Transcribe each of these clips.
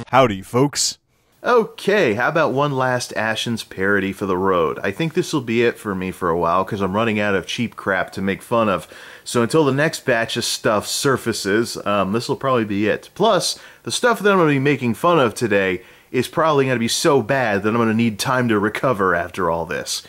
Howdy, folks. Okay, how about one last Ashen's parody for the road? I think this will be it for me for a while, because I'm running out of cheap crap to make fun of. So until the next batch of stuff surfaces, this will probably be it. Plus, the stuff that I'm going to be making fun of today is probably going to be so bad that I'm going to need time to recover after all this.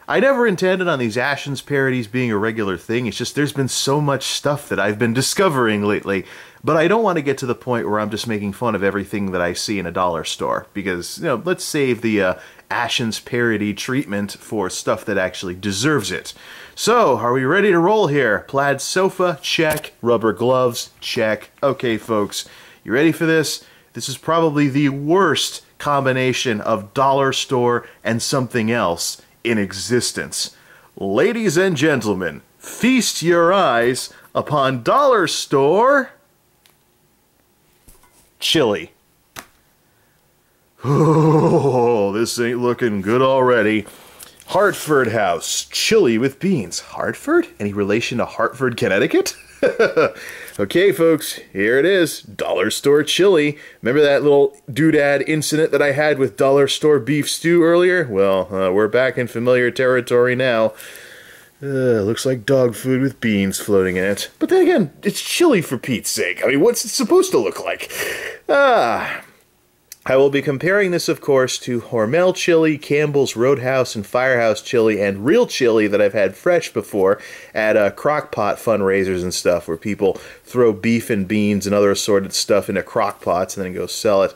I never intended on these Ashen's parodies being a regular thing. It's just there's been so much stuff that I've been discovering lately. But I don't want to get to the point where I'm just making fun of everything that I see in a dollar store. Because, you know, let's save the Ashen's parody treatment for stuff that actually deserves it. So, are we ready to roll here? Plaid sofa? Check. Rubber gloves? Check. Okay, folks. You ready for this? This is probably the worst combination of dollar store and something else in existence. Ladies and gentlemen, feast your eyes upon dollar store chili. Oh, this ain't looking good already. Hartford House chili with beans. Hartford? Any relation to Hartford, Connecticut? Okay, folks, here it is. Dollar store chili. Remember that little doodad incident that I had with dollar store beef stew earlier? Well, we're back in familiar territory now. Looks like dog food with beans floating in it. But then again, it's chili for Pete's sake. I mean, what's it supposed to look like? I will be comparing this, of course, to Hormel chili, Campbell's Roadhouse and Firehouse chili, and real chili that I've had fresh before at crock pot fundraisers and stuff, where people throw beef and beans and other assorted stuff into crock pots and then go sell it.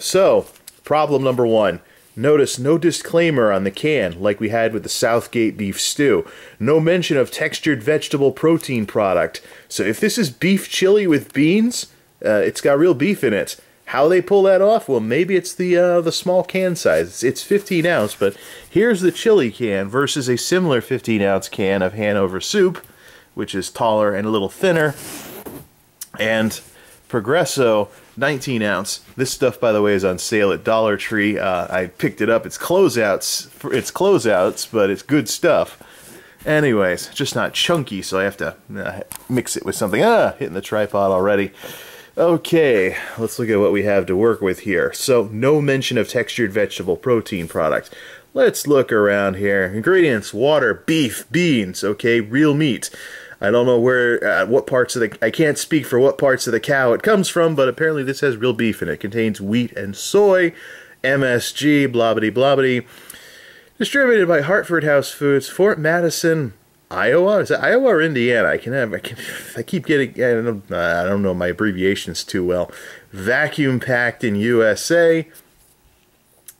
So, problem number one. Notice no disclaimer on the can, like we had with the Southgate beef stew. No mention of textured vegetable protein product. So if this is beef chili with beans, it's got real beef in it. How they pull that off? Well, maybe it's the small can size. It's 15 ounce, but here's the chili can versus a similar 15 ounce can of Hanover soup, which is taller and a little thinner, and Progresso 19 ounce. This stuff, by the way, is on sale at Dollar Tree. I picked it up. It's closeouts, but it's good stuff. Anyways, just not chunky, so I have to mix it with something. Hitting the tripod already. Okay, let's look at what we have to work with here. So, no mention of textured vegetable protein product. Let's look around here. Ingredients: water, beef, beans, okay, real meat. I don't know where, what parts of the, I can't speak for what parts of the cow it comes from, but apparently this has real beef in it. It contains wheat and soy, MSG, blobbity blobbity. Distributed by Hartford House Foods, Fort Madison, Iowa? Is it Iowa or Indiana? I keep getting, I don't know my abbreviations too well. Vacuum packed in USA.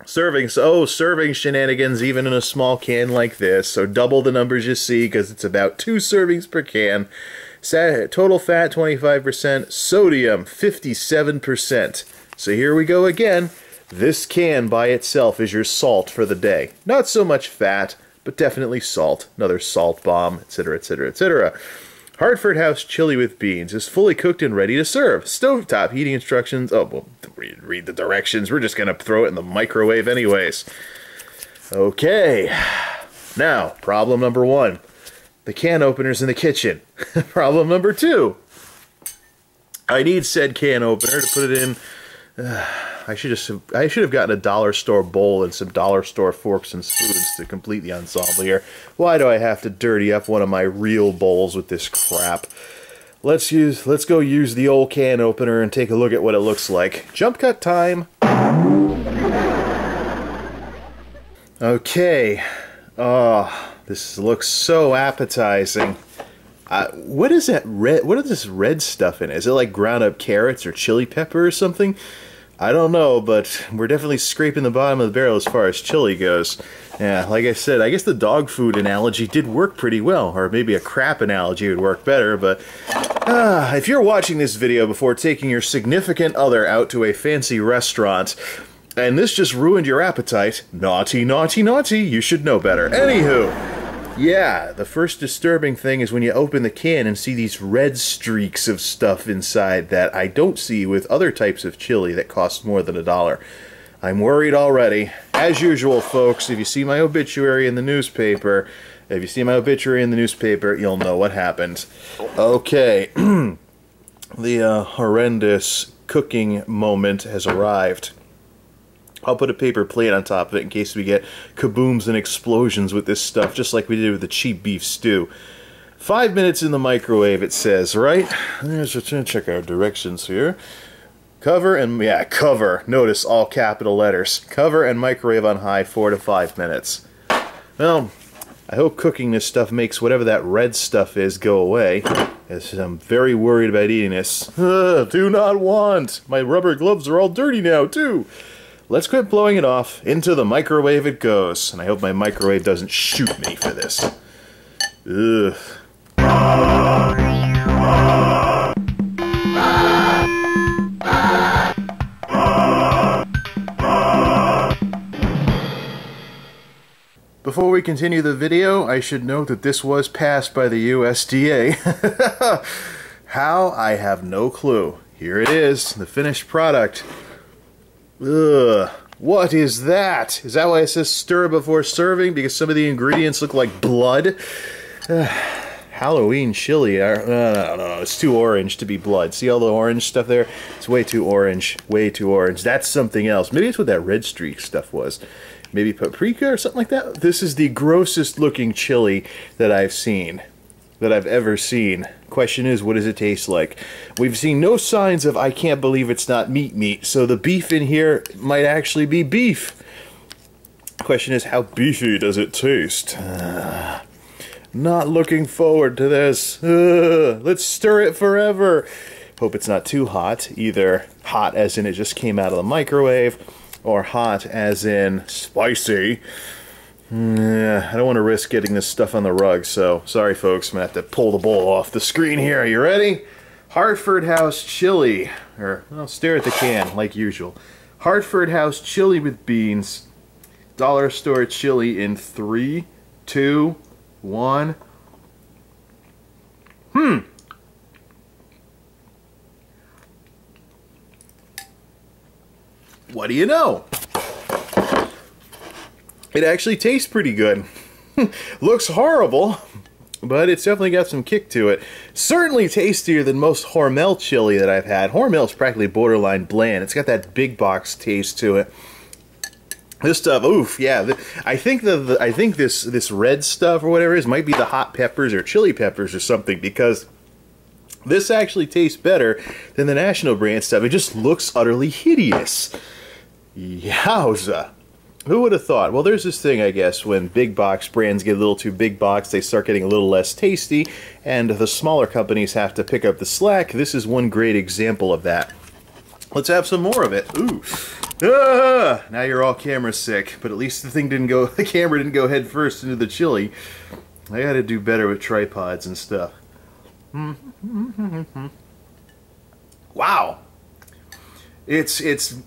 Serving shenanigans even in a small can like this. So double the numbers you see because it's about 2 servings per can. Total fat 25%, sodium 57%. So here we go again. This can by itself is your salt for the day. Not so much fat, but definitely salt. Another salt bomb, etc., etc., etc. Hartford House chili with beans is fully cooked and ready to serve. Stovetop heating instructions. Oh, well, read the directions. We're just going to throw it in the microwave anyways. Okay. Now, problem number one. The can opener's in the kitchen. Problem number two. I need said can opener to put it in. I should have gotten a dollar store bowl and some dollar store forks and spoons to complete the ensemble here. Why do I have to dirty up one of my real bowls with this crap? Let's go use the old can opener and take a look at what it looks like. Jump cut time. Okay. Oh, this looks so appetizing. What is that red? What is this red stuff in it? Is it like ground up carrots or chili pepper or something? I don't know, but we're definitely scraping the bottom of the barrel as far as chili goes. Yeah, like I said, I guess the dog food analogy did work pretty well, or maybe a crap analogy would work better, but if you're watching this video before taking your significant other out to a fancy restaurant, and this just ruined your appetite, naughty, naughty, naughty, you should know better. Anywho, yeah, the first disturbing thing is when you open the can and see these red streaks of stuff inside that I don't see with other types of chili that cost more than $1. I'm worried already. As usual, folks, if you see my obituary in the newspaper, you'll know what happened. Okay. The horrendous cooking moment has arrived. I'll put a paper plate on top of it in case we get kabooms and explosions with this stuff, just like we did with the cheap beef stew. 5 minutes in the microwave, it says, right? Let's check our directions here. Cover and, yeah, cover. Notice all capital letters. Cover and microwave on high 4 to 5 minutes. Well, I hope cooking this stuff makes whatever that red stuff is go away, as I'm very worried about eating this. Do not want! My rubber gloves are all dirty now, too! Let's quit blowing it off. Into the microwave it goes. And I hope my microwave doesn't shoot me for this. Ugh. Before we continue the video, I should note that this was passed by the USDA. How? I have no clue. Here it is, the finished product. Ugh. What is that? Is that why it says stir before serving? Because some of the ingredients look like blood? Halloween chili. No, it's too orange to be blood. See all the orange stuff there? It's way too orange. Way too orange. That's something else. Maybe it's what that red streak stuff was. Maybe paprika or something like that? This is the grossest looking chili that I've seen. That I've ever seen. Question is, what does it taste like? We've seen no signs of I can't believe it's not meat, so the beef in here might actually be beef. Question is, how beefy does it taste? Not looking forward to this. Let's stir it forever. Hope it's not too hot. Either hot as in it just came out of the microwave, or hot as in spicy. I don't want to risk getting this stuff on the rug, so sorry folks, I'm going to have to pull the bowl off the screen here. Are you ready? Hartford House chili. Or, well, stare at the can, like usual. Hartford House chili with beans. Dollar store chili in 3, 2, 1. What do you know? It actually tastes pretty good. Looks horrible, but it's definitely got some kick to it. Certainly tastier than most Hormel chili that I've had. Hormel's practically borderline bland. It's got that big box taste to it. This stuff, oof, yeah. I think this red stuff or whatever it is might be the hot peppers or chili peppers or something, because this actually tastes better than the national brand stuff. It just looks utterly hideous. Yowza. Who would have thought? Well, there's this thing, I guess, when big box brands get a little too big box, they start getting a little less tasty, and the smaller companies have to pick up the slack. This is one great example of that. Let's have some more of it. Ooh. Ah! Now you're all camera sick, but at least the camera didn't go head first into the chili. I gotta do better with tripods and stuff. Wow. It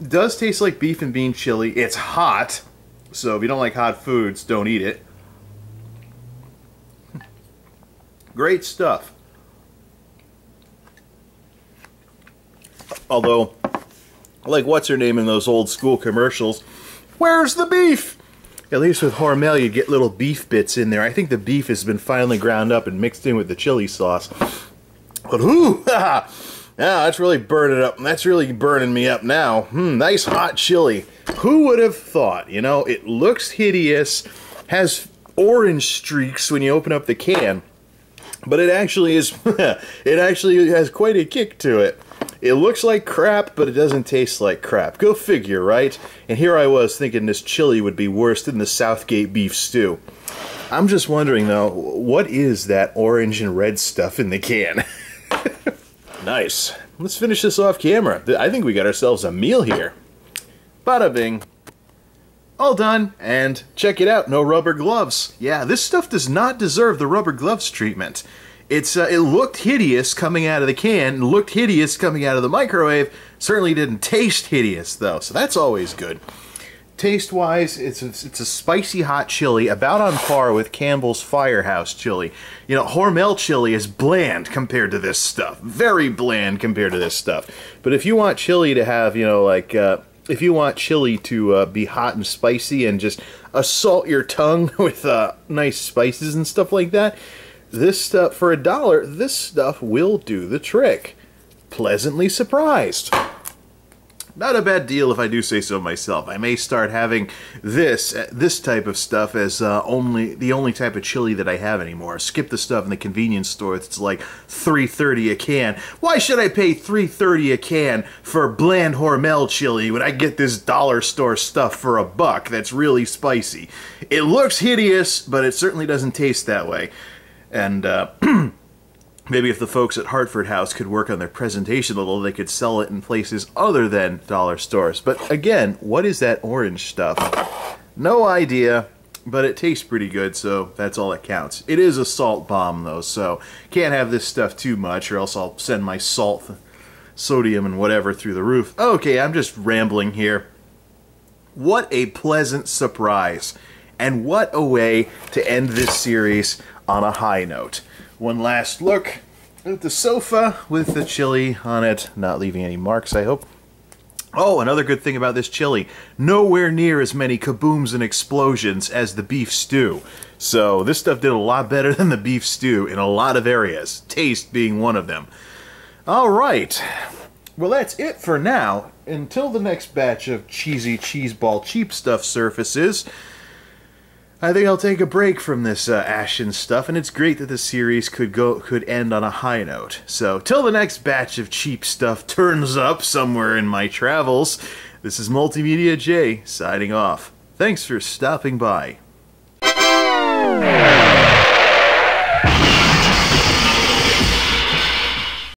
does taste like beef and bean chili. It's hot, so if you don't like hot foods, don't eat it. Great stuff. Although, like what's her name in those old school commercials, where's the beef? At least with Hormel, you get little beef bits in there. I think the beef has been finely ground up and mixed in with the chili sauce. But ooh, yeah, that's really burning up. That's really burning me up now. Nice hot chili. Who would have thought? You know, it looks hideous, has orange streaks when you open up the can, but it actually is. It actually has quite a kick to it. It looks like crap, but it doesn't taste like crap. Go figure, right? And here I was thinking this chili would be worse than the Southgate beef stew. I'm just wondering though, what is that orange and red stuff in the can? Nice. Let's finish this off camera. I think we got ourselves a meal here. Bada bing. All done. And check it out, no rubber gloves. Yeah, this stuff does not deserve the rubber gloves treatment. It looked hideous coming out of the can, looked hideous coming out of the microwave. Certainly didn't taste hideous though, so that's always good. Taste-wise, it's a spicy hot chili, about on par with Campbell's Firehouse chili. You know, Hormel chili is bland compared to this stuff. Very bland compared to this stuff. But if you want chili to have, you know, like, if you want chili to be hot and spicy and just assault your tongue with nice spices and stuff like that, this stuff, for $1, this stuff will do the trick. pleasantly surprised. Not a bad deal if I do say so myself. I may start having this type of stuff as the only type of chili that I have anymore. Skip the stuff in the convenience store that's like $3.30 a can. Why should I pay $3.30 a can for bland Hormel chili when I get this dollar store stuff for $1 that's really spicy? It looks hideous, but it certainly doesn't taste that way. And maybe if the folks at Hartford House could work on their presentation a little, they could sell it in places other than dollar stores. But again, what is that orange stuff? No idea, but it tastes pretty good, so that's all that counts. It is a salt bomb, though, so can't have this stuff too much, or else I'll send my salt, sodium, and whatever through the roof. Okay, I'm just rambling here. What a pleasant surprise, and what a way to end this series on a high note. One last look at the sofa with the chili on it, not leaving any marks, I hope. Oh, another good thing about this chili, nowhere near as many kabooms and explosions as the beef stew. So this stuff did a lot better than the beef stew in a lot of areas, taste being one of them. Alright, well that's it for now. Until the next batch of cheesy cheeseball cheap stuff surfaces, I think I'll take a break from this ashen stuff, and it's great that the series could end on a high note. So, till the next batch of cheap stuff turns up somewhere in my travels, this is MultimediaJay signing off. Thanks for stopping by.